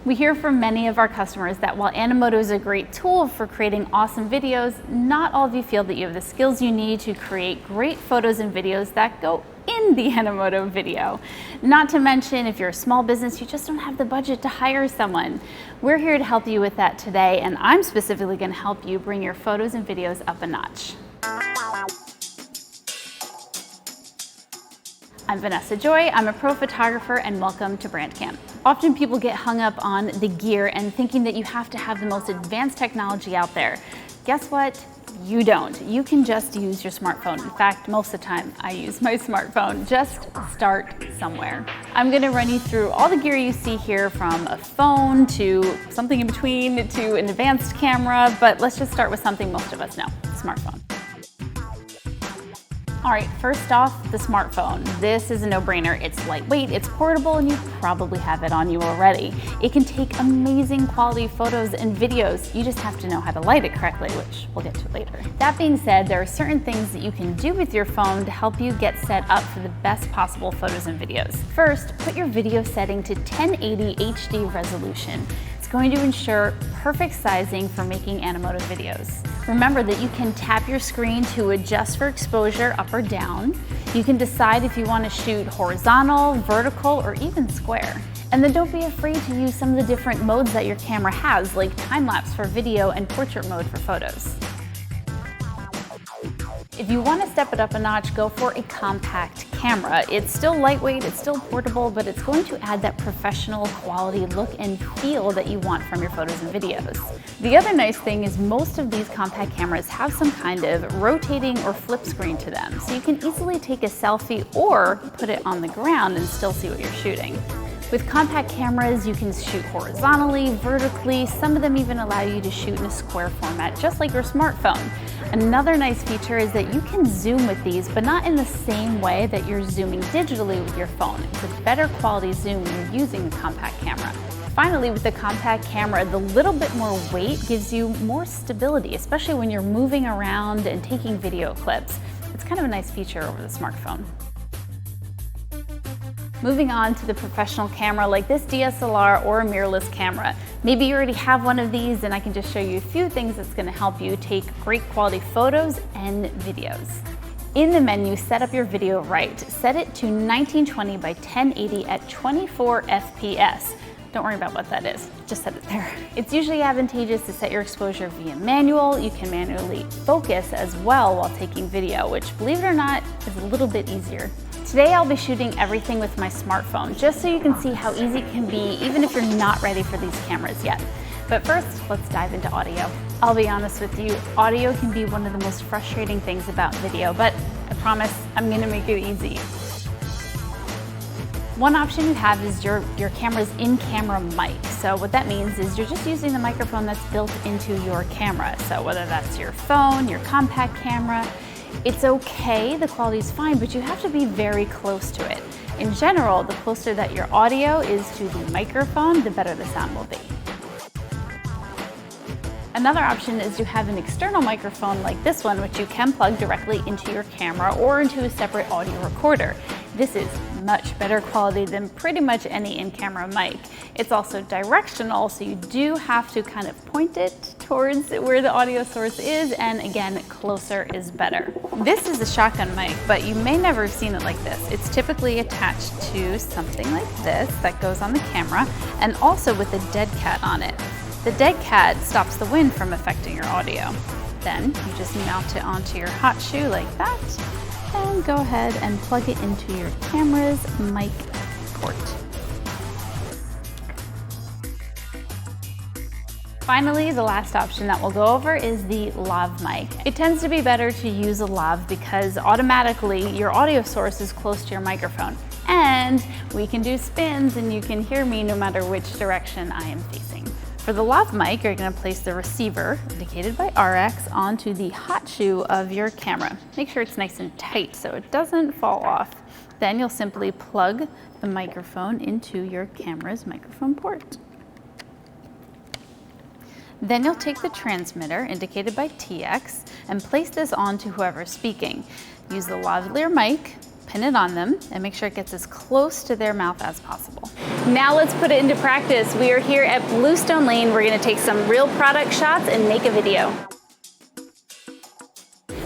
We hear from many of our customers that while Animoto is a great tool for creating awesome videos, not all of you feel that you have the skills you need to create great photos and videos that go in the Animoto video. Not to mention, if you're a small business, you just don't have the budget to hire someone. We're here to help you with that today, and I'm specifically going to help you bring your photos and videos up a notch. I'm Vanessa Joy, I'm a pro photographer, and welcome to Brand Camp. Often people get hung up on the gear and thinking that you have to have the most advanced technology out there. Guess what? You don't. You can just use your smartphone. In fact, most of the time I use my smartphone. Just start somewhere. I'm going to run you through all the gear you see here, from a phone to something in between to an advanced camera, but let's just start with something most of us know, the smartphone. All right, first off, the smartphone. This is a no-brainer. It's lightweight, it's portable, and you probably have it on you already. It can take amazing quality photos and videos. You just have to know how to light it correctly, which we'll get to later. That being said, there are certain things that you can do with your phone to help you get set up for the best possible photos and videos. First, put your video setting to 1080 HD resolution. It's going to ensure perfect sizing for making Animoto videos. Remember that you can tap your screen to adjust for exposure up or down. You can decide if you want to shoot horizontal, vertical, or even square. And then don't be afraid to use some of the different modes that your camera has, like time-lapse for video and portrait mode for photos. If you want to step it up a notch, go for a compact camera. It's still lightweight, it's still portable, but it's going to add that professional quality look and feel that you want from your photos and videos. The other nice thing is most of these compact cameras have some kind of rotating or flip screen to them, so you can easily take a selfie or put it on the ground and still see what you're shooting. With compact cameras, you can shoot horizontally, vertically. Some of them even allow you to shoot in a square format, just like your smartphone. Another nice feature is that you can zoom with these, but not in the same way that you're zooming digitally with your phone. It's a better quality zoom when you're using a compact camera. Finally, with the compact camera, the little bit more weight gives you more stability, especially when you're moving around and taking video clips. It's kind of a nice feature over the smartphone. Moving on to the professional camera like this DSLR or a mirrorless camera. Maybe you already have one of these, and I can just show you a few things that's going to help you take great quality photos and videos. In the menu, set up your video right. Set it to 1920 by 1080 at 24 FPS. Don't worry about what that is, just set it there. It's usually advantageous to set your exposure via manual. You can manually focus as well while taking video, which, believe it or not, is a little bit easier. Today I'll be shooting everything with my smartphone, just so you can see how easy it can be even if you're not ready for these cameras yet. But first, let's dive into audio. I'll be honest with you, audio can be one of the most frustrating things about video, but I promise I'm gonna make it easy. One option you have is your camera's in-camera mic. So what that means is you're just using the microphone that's built into your camera. So whether that's your phone, your compact camera, it's okay, the quality's fine, but you have to be very close to it. In general, the closer that your audio is to the microphone, the better the sound will be. Another option is to have an external microphone like this one, which you can plug directly into your camera or into a separate audio recorder. This is much better quality than pretty much any in-camera mic. It's also directional, so you do have to kind of point it towards where the audio source is, and again, closer is better. This is a shotgun mic, but you may never have seen it like this. It's typically attached to something like this that goes on the camera, and also with a dead cat on it. The dead cat stops the wind from affecting your audio. Then you just mount it onto your hot shoe like that, and go ahead and plug it into your camera's mic port. Finally, the last option that we'll go over is the lav mic. It tends to be better to use a lav because automatically your audio source is close to your microphone, and we can do spins and you can hear me no matter which direction I am facing. For the lav mic, you're going to place the receiver, indicated by RX, onto the hot shoe of your camera. Make sure it's nice and tight so it doesn't fall off. Then you'll simply plug the microphone into your camera's microphone port. Then you'll take the transmitter, indicated by TX, and place this onto whoever's speaking. Use the lavalier mic, pin it on them and make sure it gets as close to their mouth as possible. Now let's put it into practice. We are here at Bluestone Lane. We're gonna take some real product shots and make a video.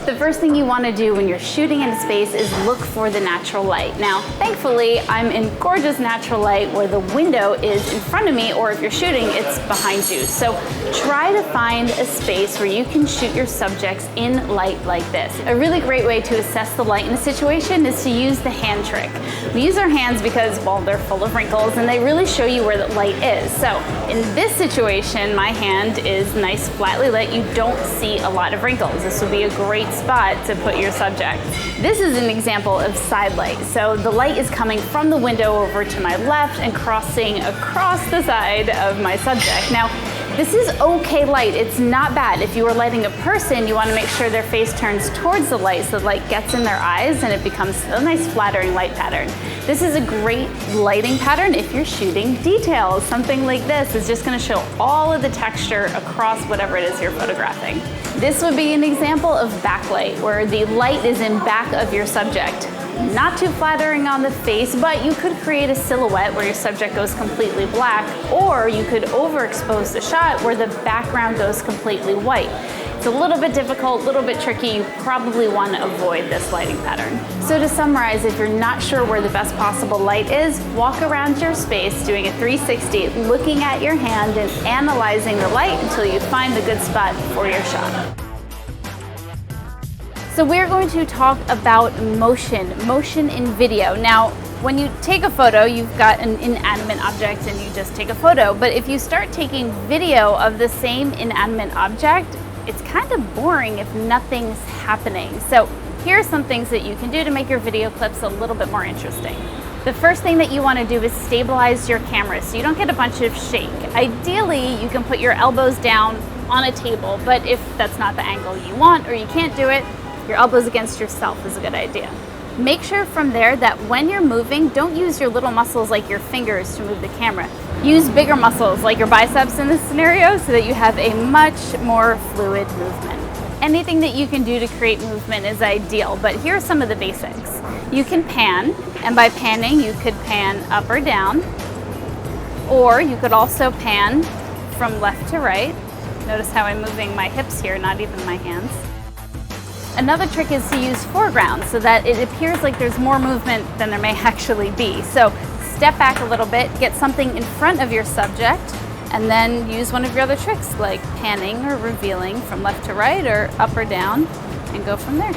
The first thing you want to do when you're shooting into space is look for the natural light. Now, thankfully, I'm in gorgeous natural light where the window is in front of me, or if you're shooting, it's behind you. So try to find a space where you can shoot your subjects in light like this. A really great way to assess the light in a situation is to use the hand trick. We use our hands because, well, they're full of wrinkles and they really show you where the light is. So in this situation, my hand is nice, flatly lit. You don't see a lot of wrinkles. This would be a great spot to put your subject. This is an example of side light. So the light is coming from the window over to my left and crossing across the side of my subject. Now, this is okay light, it's not bad. If you are lighting a person, you want to make sure their face turns towards the light so the light gets in their eyes and it becomes a nice flattering light pattern. This is a great lighting pattern if you're shooting details. Something like this is just going to show all of the texture across whatever it is you're photographing. This would be an example of backlight, where the light is in back of your subject. Not too flattering on the face, but you could create a silhouette where your subject goes completely black, or you could overexpose the shot where the background goes completely white. It's a little bit difficult, a little bit tricky. You probably want to avoid this lighting pattern. So to summarize, if you're not sure where the best possible light is, walk around your space doing a 360, looking at your hand and analyzing the light until you find the good spot for your shot. So we're going to talk about motion in video. Now, when you take a photo, you've got an inanimate object and you just take a photo. But if you start taking video of the same inanimate object, it's kind of boring if nothing's happening. So here are some things that you can do to make your video clips a little bit more interesting. The first thing that you want to do is stabilize your camera so you don't get a bunch of shake. Ideally, you can put your elbows down on a table, but if that's not the angle you want or you can't do it, your elbows against yourself is a good idea. Make sure from there that when you're moving, don't use your little muscles like your fingers to move the camera. Use bigger muscles like your biceps in this scenario so that you have a much more fluid movement. Anything that you can do to create movement is ideal, but here are some of the basics. You can pan, and by panning, you could pan up or down, or you could also pan from left to right. Notice how I'm moving my hips here, not even my hands. Another trick is to use foreground so that it appears like there's more movement than there may actually be. So step back a little bit, get something in front of your subject, and then use one of your other tricks like panning or revealing from left to right or up or down, and go from there.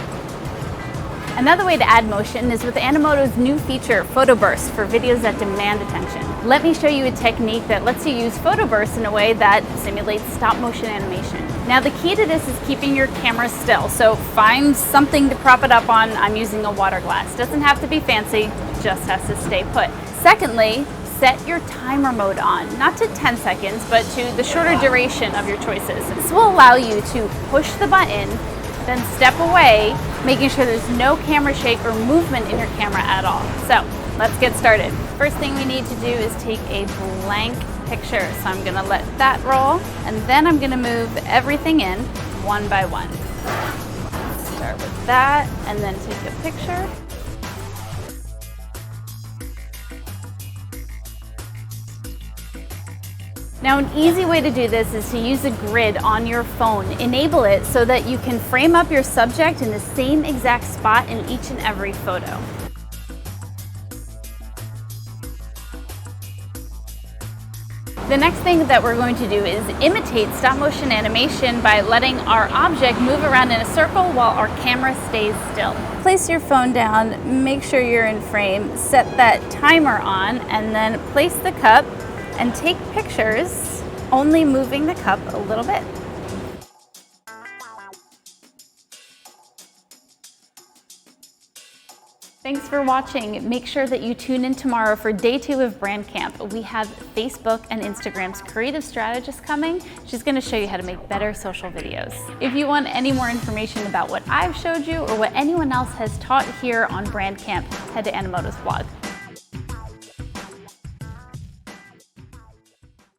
Another way to add motion is with Animoto's new feature, Photo Bursts, for videos that demand attention. Let me show you a technique that lets you use photo bursts in a way that simulates stop motion animation. Now the key to this is keeping your camera still, so find something to prop it up on. I'm using a water glass. Doesn't have to be fancy, just has to stay put. Secondly, set your timer mode on, not to 10 seconds, but to the shorter duration of your choices. This will allow you to push the button, then step away, making sure there's no camera shake or movement in your camera at all. So let's get started. First thing we need to do is take a blank picture. So I'm gonna let that roll, and then I'm gonna move everything in one by one. Start with that, and then take a picture. Now, an easy way to do this is to use a grid on your phone. Enable it so that you can frame up your subject in the same exact spot in each and every photo. The next thing that we're going to do is imitate stop motion animation by letting our object move around in a circle while our camera stays still. Place your phone down, make sure you're in frame, set that timer on, and then place the cup and take pictures, only moving the cup a little bit. Thanks for watching. Make sure that you tune in tomorrow for day 2 of Brand Camp. We have Facebook and Instagram's creative strategist coming. She's going to show you how to make better social videos. If you want any more information about what I've showed you or what anyone else has taught here on Brand Camp, head to Animoto's blog.